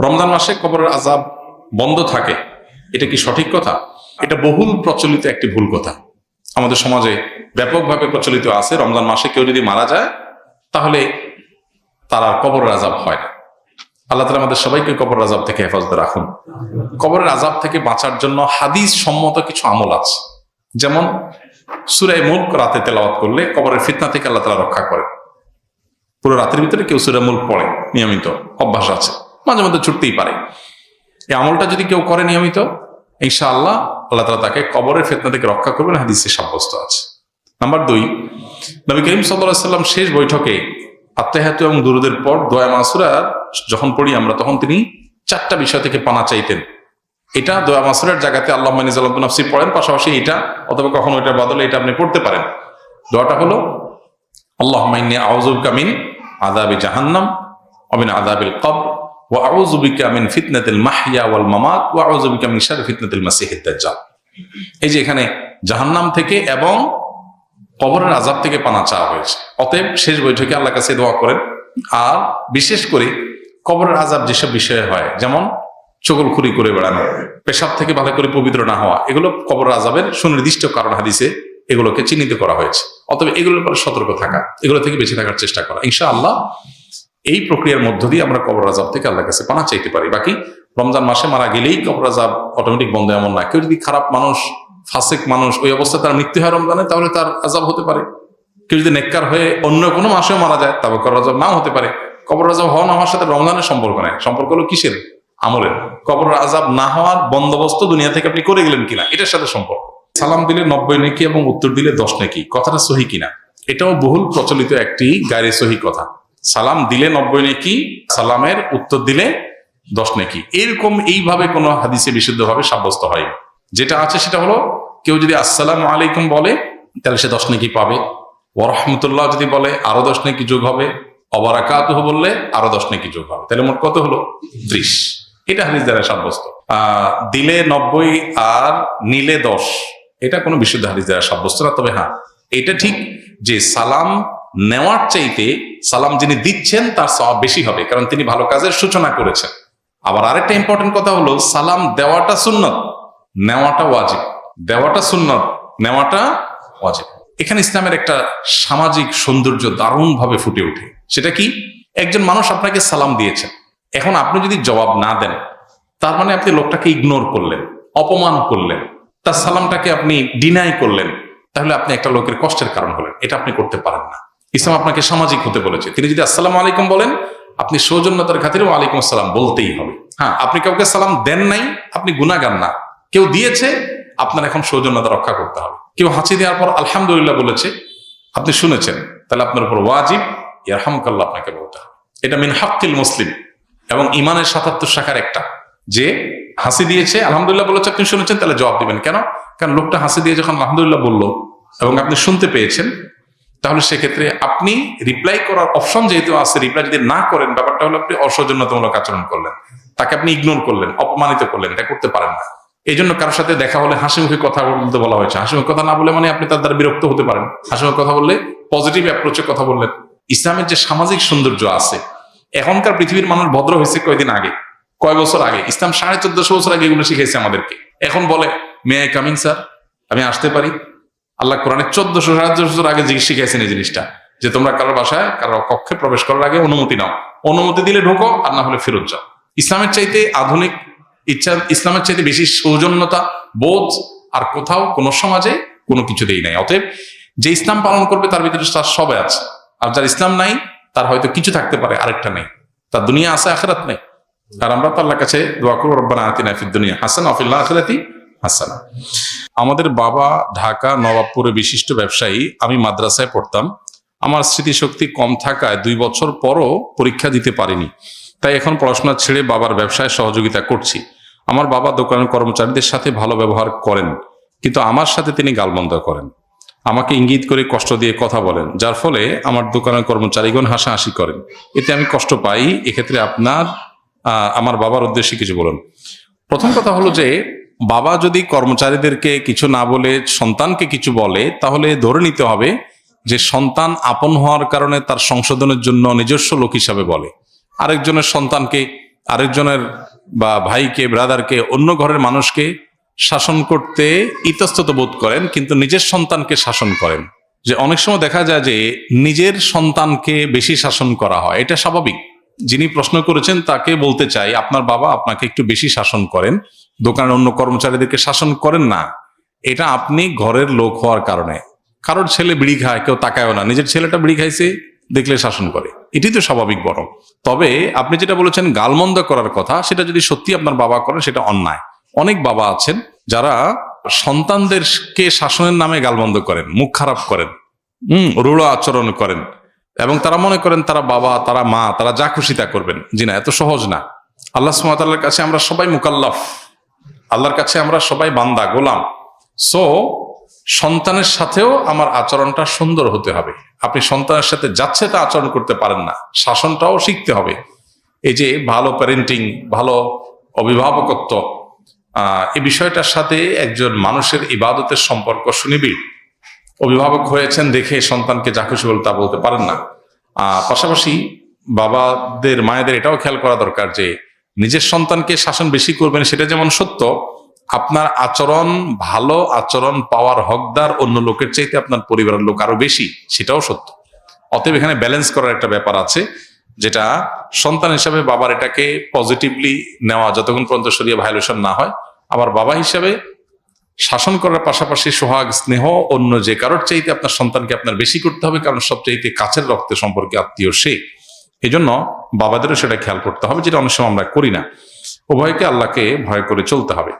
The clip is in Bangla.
রমজান মাসে কবরের আযাব বন্ধ থাকে, এটা কি সঠিক কথা? এটা বহুল প্রচলিত একটি ভুল কথা। আমাদের সমাজে ব্যাপকভাবে প্রচলিত আছে, রমজান মাসে কেউ যদি মারা যায় তাহলে তার আর কবরের আযাব হয় না। আল্লাহ তাআলা আমাদের সবাইকে কবরের আযাব থেকে হেফাজতে রাখুন। কবরের আযাব থেকে বাঁচার জন্য হাদিস সম্মত কিছু আমল আছে, যেমন সূরা মুলক রাতে তেলাওয়াত করলে কবরের ফিতনা থেকে আল্লাহ তাআলা রক্ষা করে। পুরো রাতের ভিতরে কেউ সূরা মুলক পড়ে, নিয়মিত অভ্যাস আছে, মাঝে মধ্যে ছুটতেই পারে, এই আমলটা যদি কেউ করে নিয়মিত, ইনশাআল্লাহ আল্লাহ তাআলা তাকে কবরের ফিতনা থেকে রক্ষা করবেন, হাদিসে সাব্যস্ত আছে। নাম্বার 2, নবী করিম সাল্লাল্লাহু আলাইহি ওয়াসাল্লাম শেষ বৈঠকে আত্তাহিয়াত এবং দুরুদের পর দোয়া মাসুরা যখন পড়ি আমরা, তখন তিনি 4টা বিষয় থেকে পানা চাইতেন। এটা দোয়া মাসুরার জায়গাতে আল্লাহুম্মা ইন্নী যালামতু নাফসি পড়েন, পাশাপাশি এটা অথবা কখনো এটার বদলে এটা আপনি পড়তে পারেন। দোয়াটা হলো আল্লাহুম্মা ইন্নী আউযু বিকা মিন আযাবি জাহান্নাম ওয়া মিন আযাবিল কবর ওয়া আউযু বিকা মিন ফিতনাতিল মাহইয়া ওয়াল মামাত ওয়া আউযু বিকা মিন শাররি ফিতনাতিল মাসিহিদ দাজ্জাল। এই যে এখানে জাহান্নাম থেকে এবং কবরের আযাব থেকে পানা চাওয়া হয়েছে। অতএব শেষ বৈঠকে আল্লাহর কাছে দোয়া করেন। আর বিশেষ করে কবরের আযাব যেসব বিষয়ে হয়, যেমন চগলখুরি করে বেড়ানো, পেশাব থেকে ভালো করে পবিত্র না হওয়া, এগুলো কবরের আযাবের সুনির্দিষ্ট কারণ হাদিসে এগুলোকে চিহ্নিত করা হয়েছে। অতএব এগুলোর পরে সতর্ক থাকা, এগুলো থেকে বেঁচে থাকার চেষ্টা করা, ইনশাআল্লাহ এই প্রক্রিয়ার মধ্য দিয়ে আমরা কবরের আযাব থেকে আল্লাহর কাছে পানা চাইতে পারি। বাকি রমজান মাসে মারা গেলেই কবরের আযাব অটোমেটিক বন্ধ এমন না। কেউ যদি খারাপ মানুষ, ফাসিক মানুষ, ওই অবস্থায় তার মৃত্যু হয় রমজানে, তাহলে তার আযাব হতে পারে। কেউ যদি নেককার হয়ে অন্য কোনো মাসেও মারা যায়, তবে কবরের আযাব নাও হতে পারে। কবরের আযাব হওয়া না হওয়ার সাথে রমজানের সম্পর্ক নেই, সম্পর্ক হলো কিসের? আমলের। কবরের আযাব না হওয়ার বন্দোবস্ত দুনিয়া থেকে আপনি করে গেলেন কিনা, এটার সাথে সম্পর্ক। সালাম দিলে 90 নেকি এবং উত্তর দিলে 10 নেকি, কথাটা সহি কিনা? এটাও বহুল প্রচলিত একটি গায়রে সহি কথা। সালাম দিলে 90 নেকি, সালামের উত্তর দিলে 10 নেকি, এরকম এইভাবে কোনো হাদিসে বিশুদ্ধভাবে সাব্যস্ত হয়নি। যেটা আছে সেটা হলো, কেউ যদি আসসালামু আলাইকুম বলে তাহলে সে 10 নেকি পাবে, ওয়া রাহমাতুল্লাহ যদি বলে আরো 10 নেকি যোগ হবে, ওয়া বারাকাতুহু বললে আরো 10 নেকি যোগ হবে, তাহলে মোট কত হলো? 30। এটা হাদিস দ্বারা সাব্যস্ত। দিলে 90 আর নিলে 10, এটা কোনো বিশুদ্ধ হাদিস দ্বারা সাব্যস্ত না। তবে হ্যাঁ, এটা ঠিক যে সালাম নেওয়ার চাইতে সালাম যিনি দিচ্ছেন তার সওয়াব বেশি হবে, কারণ তিনি ভালো কাজের সূচনা করেছেন। আবার আরেকটা ইম্পর্টেন্ট কথা হলো, সালাম দেওয়াটা সুন্নত, নেওয়াটা ওয়াজিব। দেওয়াটা সুন্নত, নেওয়াটা ওয়াজিব। এখানে ইসলামের একটা সামাজিক সৌন্দর্য দারুণ ভাবে ফুটে ওঠে। সেটা কি? একজন মানুষ আপনাকে সালাম দিয়েছেন, এখন আপনি যদি জবাব না দেন, তার মানে আপনি লোকটাকে ইগনোর করলেন, অপমান করলেন, তার সালামটাকে আপনি ডিনাই করলেন, তাহলে আপনি একটা লোকের কষ্টের কারণ হলেন। এটা আপনি করতে পারেন না। ইসলাম আপনাকে সামাজিক হতে বলেছে। তিনি যদি আসসালামু আলাইকুম বলেন, আপনি সৌজন্যতার খাতিরে ওয়ালাইকুম আসসালাম বলতেই হবে। হ্যাঁ, আপনি কাউকে সালাম দেন নাই, আপনি গুনাহগার না। কেউ দিয়েছে, আপনার এখন সৌজন্যতা রক্ষা করতে হবে। কেউ হাঁচি দেওয়ার পর আলহামদুলিল্লাহ বলেছে, আপনি শুনেছেন, তাহলে আপনার উপর ওয়াজিব ইয়ারহামুকাল্লাহ আপনাকে বলতে হবে। এটা মিন হাক্কিল মুসলিম এবং ইমানের ৭৭ শাখার একটা, যে হাসি দিয়েছে, আলহামদুলিল্লাহ বলেছে, আপনি শুনেছেন, তাহলে জবাব দিবেন। কেন? কারণ লোকটা হাসি দিয়ে যখন আলহামদুলিল্লাহ বললো এবং আপনি শুনতে পেয়েছেন, তাহলে সেক্ষেত্রে আপনি রিপ্লাই করার অপশন যেহেতু আছে, রিপ্লাই যদি না করেন, ব্যাপারটা হলো আপনি অসৌজন্যতামূলক আচরণ করলেন, তাকে আপনি ইগনোর করলেন, অপমানিত করলেন। এটা করতে পারেন না। এই জন্য কারোর সাথে দেখা হলে হাসি মুখে কথা বলতে বলা হয়েছে। হাসি মুখে কথা না বলে মানে আপনি তার দ্বারা বিরক্ত হতে পারেন। হাসি মুখে কথা বললে পজিটিভ অ্যাপ্রোচে কথা বললেন। ইসলামের যে সামাজিক সৌন্দর্য আছে, এখনকার পৃথিবীর মানুষ ভদ্র হয়েছে কয়দিন আগে, কয় বছর আগে। ইসলাম 1450 বছর আগে এগুলো শিখেছে আমাদেরকে। এখন বলে মে আই কামিং স্যার, আমি আসতে পারি? আল্লাহ কোরআনে 1400-1500 বছর আগে শিখেছেন এই জিনিসটা, যে তোমরা কারোর বাসায়, কারোর কক্ষে প্রবেশ করার আগে অনুমতি নাও, অনুমতি দিলে ঢোকো, আর না হলে ফেরত যাও। ইসলামের চাইতে আধুনিক ইসলামের চাইতে বেশি সৌজন্যতা বোধ আর কোথাও কোন সমাজে কোনো কিছুতেই নাই। অতএব যে ইসলাম পালন করবে তার ভিতরে তার সবাই আছে, আর যার ইসলাম নাই তার হয়তো কিছু থাকতে পারে, আরেকটা নেই, তার দুনিয়া আছে আখিরাত নেই। আর আমরা তো আল্লাহর কাছে দোয়া করব, রব্বানা আতিনা ফিদ দুনিয়া হাসানা ওয়া ফিল আখিরাতি হাসানা। আমাদের বাবা ঢাকা নবাবপুরে বিশিষ্ট ব্যবসায়ী। আমি মাদ্রাসায় পড়তাম। আমার স্মৃতিশক্তি কম থাকায় 2 বছর পরও পরীক্ষা দিতে পারিনি, তাই এখন পড়াশোনা ছেড়ে বাবার ব্যবসায় সহযোগিতা করছি। আমার বাবা দোকানের কর্মচারীদের সাথে ভালো ব্যবহার করেন, কিন্তু আমার সাথে তিনি গালমন্দ করেন, আমাকে ইঙ্গিত করে কষ্ট দিয়ে কথা বলেন, যার ফলে আমার দোকানের কর্মচারীগণ হাসাহাসি করেন। এতে আমি কষ্ট পাই। এক্ষেত্রে আমার বাবার উদ্দেশ্যে কিছু বলুন। প্রথম কথা হলো যে, বাবা যদি কর্মচারীদেরকে কিছু না বলে সন্তানকে কিছু বলে, তাহলে ধরে নিতে হবে যে সন্তান আপন হওয়ার কারণে তার সংশোধনের জন্য নিজস্ব লোক হিসাবে বলে। আরেকজনের সন্তানকে আরেকজনের বা ভাইকে, ব্রাদারকে, অন্য ঘরের মানুষকে শাসন করতে ইতস্তত বোধ করেন, কিন্তু নিজের সন্তানকে শাসন করেন। যে অনেক সময় দেখা যায় যে নিজের সন্তানকে বেশি শাসন করা হয়, এটা স্বাভাবিক। যিনি প্রশ্ন করেছেন তাকে বলতে চাই, আপনার বাবা আপনাকে একটু বেশি শাসন করেন, দোকানের অন্য কর্মচারীদেরকে শাসন করেন না। এটা আপনি ঘরের লোক হওয়ার কারণে। কারোর ছেলে বিড়ি খায়, কেউ তাকায়ও না, নিজের ছেলেটা বিড়ি খাইছে দেখলে শাসন করে, এটাই তো স্বাভাবিক। বরং তবে আপনি যেটা বলেছেন গালমন্দ করার কথা, সেটা যদি সত্যি আপনার বাবা করেন সেটা অন্যায়। অনেক বাবা আছেন যারা সন্তানদেরকে শাসনের নামে গালমন্দ করেন, মুখ খারাপ করেন, রূঢ় আচরণ করেন, এবং তারা মনে করেন তারা বাবা, তারা মা, তারা যা খুশি তা করবেন। জি না, এত সহজ না। আল্লাহ সুবহানাহু ওয়া তাআলার কাছে আমরা সবাই মুকাল্লাফ, আল্লাহর কাছে আমরা সবাই বান্দা, গোলাম। সো সন্তানের সাথেও আমার আচরণটা সুন্দর হতে হবে। আপনি সন্তানের সাথে যাচ্ছে তা আচরণ করতে পারেন না, শাসনটাও শিখতে হবে। এই যে ভালো প্যারেন্টিং, ভালো অভিভাবকত্ব, এই বিষয়টার সাথে একজন মানুষের ইবাদতের সম্পর্ক সুনিবিড়। অভিভাবক হয়েছেন দেখে সন্তানকে যা খুশি বলে তা বলতে পারেন না। পাশাপাশি বাবাদের, মায়েদের এটাও খেয়াল করা দরকার যে নিজের সন্তানকে শাসন বেশি করবেন সেটা যেমন সত্য, আপনার আচরণ, ভালো আচরণ পাওয়ার হকদার অন্য লোকের চাইতে আপনার পরিবারের লোক আরো বেশি, সেটাও সত্য। অতএব এখানে ব্যালেন্স করার একটা ব্যাপার আছে, যেটা সন্তান হিসাবে বাবার এটাকে পজিটিভলি নেওয়া যতক্ষণ পর্যন্ত শরীয়ত ভায়োলেশন না হয়। আবার বাবা হিসাবে শাসন করার পাশাপাশি সোহাগ, স্নেহ অন্য যে কারোর চাইতে আপনার সন্তানকে আপনার বেশি করতে হবে, কারণ সবচাইতে কাছের রক্তের সম্পর্কে আত্মীয় সে। এই জন্য বাবাদেরও সেটা খেয়াল করতে হবে, যেটা অনেক সময় আমরা করি না। উভয়কে আল্লাহকে ভয় করে চলতে হবে।